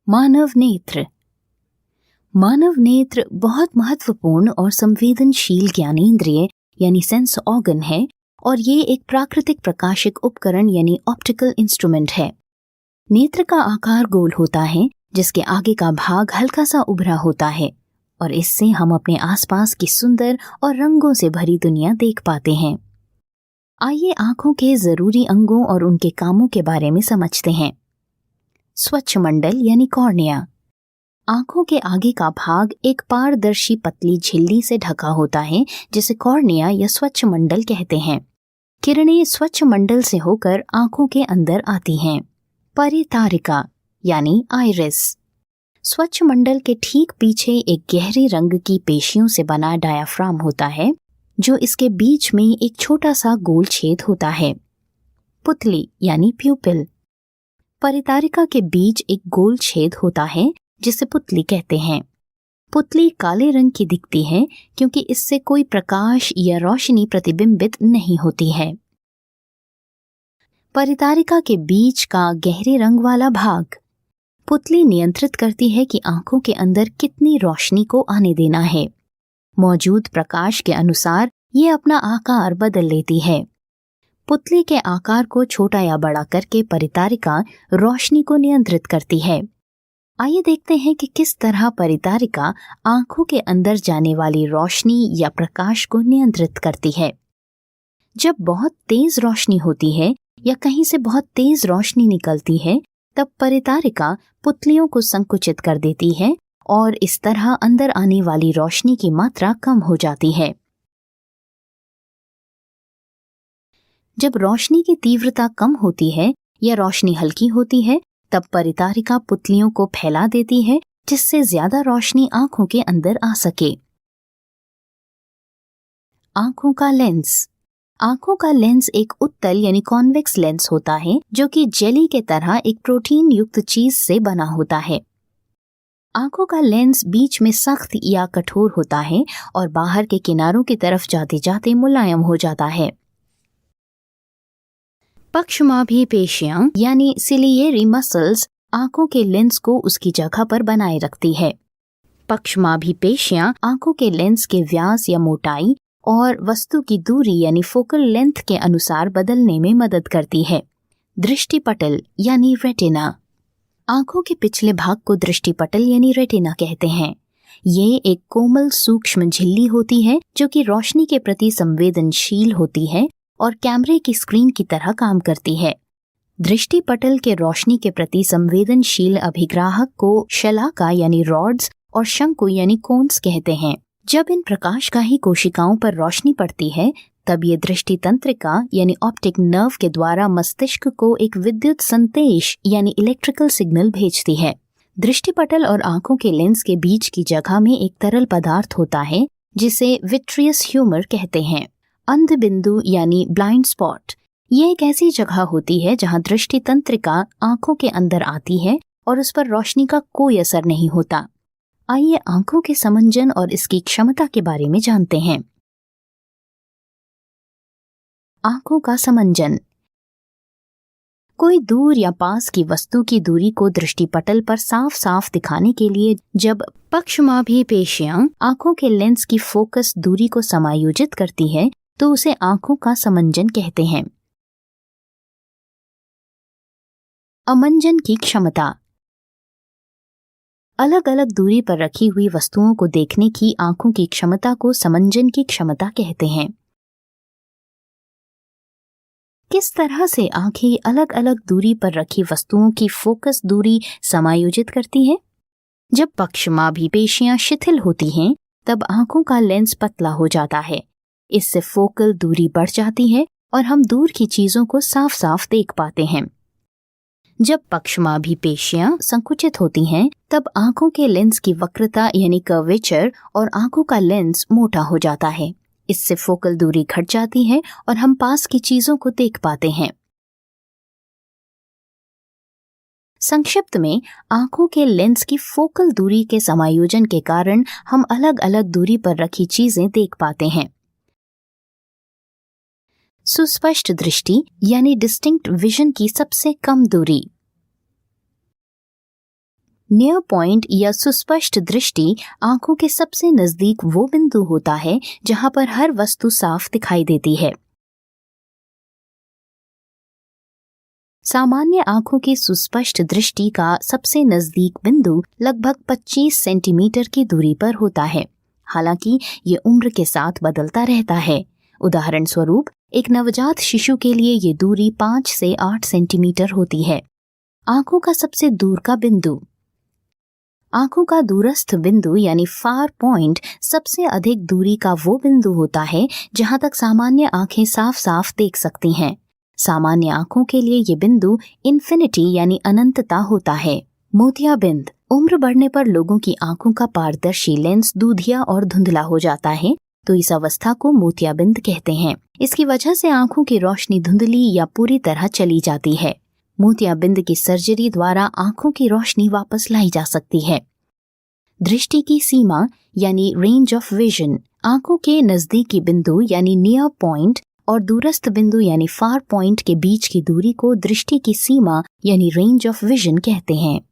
मानव नेत्र। मानव नेत्र बहुत महत्वपूर्ण और संवेदनशील ज्ञानेंद्रिय यानी सेंस ऑर्गन है और ये एक प्राकृतिक प्रकाशिक उपकरण यानी ऑप्टिकल इंस्ट्रूमेंट है। नेत्र का आकार गोल होता है जिसके आगे का भाग हल्का सा उभरा होता है और इससे हम अपने आसपास की सुंदर और रंगों से भरी दुनिया देख पाते हैं। आइए आंखों के जरूरी अंगों और उनके कामों के बारे में समझते हैं। स्वच्छ मंडल यानी कॉर्निया। आंखों के आगे का भाग एक पारदर्शी पतली झिल्ली से ढका होता है जिसे कॉर्निया या स्वच्छ मंडल कहते हैं। किरणें स्वच्छ मंडल से होकर आंखों के अंदर आती हैं। परितारिका यानी आइरिस। स्वच्छ मंडल के ठीक पीछे एक गहरे रंग की पेशियों से बना डायाफ्राम होता है जो इसके बीच में एक छोटा सा गोल छेद होता है। पुतली यानी प्यूपिल। परितारिका के बीच एक गोल छेद होता है जिसे पुतली कहते हैं। पुतली काले रंग की दिखती है क्योंकि इससे कोई प्रकाश या रोशनी प्रतिबिंबित नहीं होती है। परितारिका के बीच का गहरे रंग वाला भाग। पुतली नियंत्रित करती है कि आंखों के अंदर कितनी रोशनी को आने देना है। मौजूद प्रकाश के अनुसार ये अपना आकार बदल लेती है। पुतली के आकार को छोटा या बड़ा करके परितारिका रोशनी को नियंत्रित करती है। आइए देखते हैं कि किस तरह परितारिका आंखों के अंदर जाने वाली रोशनी या प्रकाश को नियंत्रित करती है। जब बहुत तेज रोशनी होती है या कहीं से बहुत तेज रोशनी निकलती है तब परितारिका पुतलियों को संकुचित कर देती है और इस तरह अंदर आने वाली रोशनी की मात्रा कम हो जाती है। जब रोशनी की तीव्रता कम होती है या रोशनी हल्की होती है तब परितारिका पुतलियों को फैला देती है जिससे ज्यादा रोशनी आंखों के अंदर आ सके। आंखों का लेंस। आंखों का लेंस एक उत्तल यानी कॉन्वेक्स लेंस होता है जो कि जेली के तरह एक प्रोटीन युक्त चीज से बना होता है। आंखों का लेंस बीच में सख्त या कठोर होता है और बाहर के किनारों की तरफ जाते जाते मुलायम हो जाता है। पक्षमाभी पेशियां यानी सिलियरी मसल्स आंखों के लेंस को उसकी जगह पर बनाए रखती है। पक्षमाभी पेशियां आंखों के लेंस के व्यास या मोटाई और वस्तु की दूरी यानी फोकल लेंथ के अनुसार बदलने में मदद करती है। दृष्टिपटल यानी रेटिना। आंखों के पिछले भाग को दृष्टिपटल यानी रेटिना कहते हैं। ये एक कोमल सूक्ष्म झिल्ली होती है जो कि रोशनी के प्रति संवेदनशील होती है और कैमरे की स्क्रीन की तरह काम करती है। दृष्टिपटल के रोशनी के प्रति संवेदनशील अभिग्राहक को शलाका यानी रॉड्स और शंकु यानी कोन्स कहते हैं। जब इन प्रकाशगाही कोशिकाओं पर रोशनी पड़ती है तब ये दृष्टि तंत्रिका यानी ऑप्टिक नर्व के द्वारा मस्तिष्क को एक विद्युत संदेश यानी इलेक्ट्रिकल सिग्नल भेजती है। दृष्टिपटल और आंखों के लेंस के बीच की जगह में एक तरल पदार्थ होता है जिसे विट्रियस ह्यूमर कहते हैं। अंध बिंदु यानी ब्लाइंड स्पॉट। ये एक ऐसी जगह होती है जहां दृष्टि तंत्रिका आंखों के अंदर आती है और उस पर रोशनी का कोई असर नहीं होता। आइए आंखों के समंजन और इसकी क्षमता के बारे में जानते हैं। आंखों का समंजन। कोई दूर या पास की वस्तु की दूरी को दृष्टिपटल पर साफ साफ दिखाने के लिए जब पक्षमाभी पेशियां आंखों के लेंस की फोकस दूरी को समायोजित करती है तो उसे आंखों का समंजन कहते हैं। अमंजन की क्षमता। अलग अलग दूरी पर रखी हुई वस्तुओं को देखने की आंखों की क्षमता को समंजन की क्षमता कहते हैं। किस तरह से आंखें अलग अलग दूरी पर रखी वस्तुओं की फोकस दूरी समायोजित करती हैं? जब पक्षमाभी पेशियां शिथिल होती हैं तब आंखों का लेंस पतला हो जाता है। इससे फोकल दूरी बढ़ जाती है और हम दूर की चीजों को साफ साफ देख पाते हैं। जब पक्षमाभी पेशियां संकुचित होती हैं तब आंखों के लेंस की वक्रता यानी कर्वेचर और आंखों का लेंस मोटा हो जाता है। इससे फोकल दूरी घट जाती है और हम पास की चीजों को देख पाते हैं। संक्षिप्त में आंखों के लेंस की फोकल दूरी के समायोजन के कारण हम अलग अलग दूरी पर रखी चीजें देख पाते हैं। सुस्पष्ट दृष्टि यानी डिस्टिंक्ट विजन की सबसे कम दूरी। नियर पॉइंट या सुस्पष्ट दृष्टि आंखों के सबसे नजदीक वो बिंदु होता है जहां पर हर वस्तु साफ दिखाई देती है। सामान्य आंखों की सुस्पष्ट दृष्टि का सबसे नजदीक बिंदु लगभग 25 सेंटीमीटर की दूरी पर होता है। हालांकि ये उम्र के साथ बदलता रहता है। उदाहरण स्वरूप एक नवजात शिशु के लिए ये दूरी 5 से 8 सेंटीमीटर होती है। आंखों का सबसे दूर का बिंदु। आंखों का दूरस्थ बिंदु यानी फार पॉइंट सबसे अधिक दूरी का वो बिंदु होता है जहां तक सामान्य आंखें साफ साफ देख सकती हैं। सामान्य आंखों के लिए ये बिंदु इन्फिनिटी यानी अनंतता होता है। मोतियाबिंद। उम्र बढ़ने पर लोगों की आंखों का पारदर्शी लेंस दूधिया और धुंधला हो जाता है, तो इस अवस्था को मोतियाबिंद कहते हैं। इसकी वजह से आंखों की रोशनी धुंधली या पूरी तरह चली जाती है। मोतियाबिंद की सर्जरी द्वारा आंखों की रोशनी वापस लाई जा सकती है। दृष्टि की सीमा यानी रेंज ऑफ विजन। आंखों के नजदीकी बिंदु यानी नियर पॉइंट और दूरस्थ बिंदु यानी फार पॉइंट के बीच की दूरी को दृष्टि की सीमा यानी रेंज ऑफ विजन कहते हैं।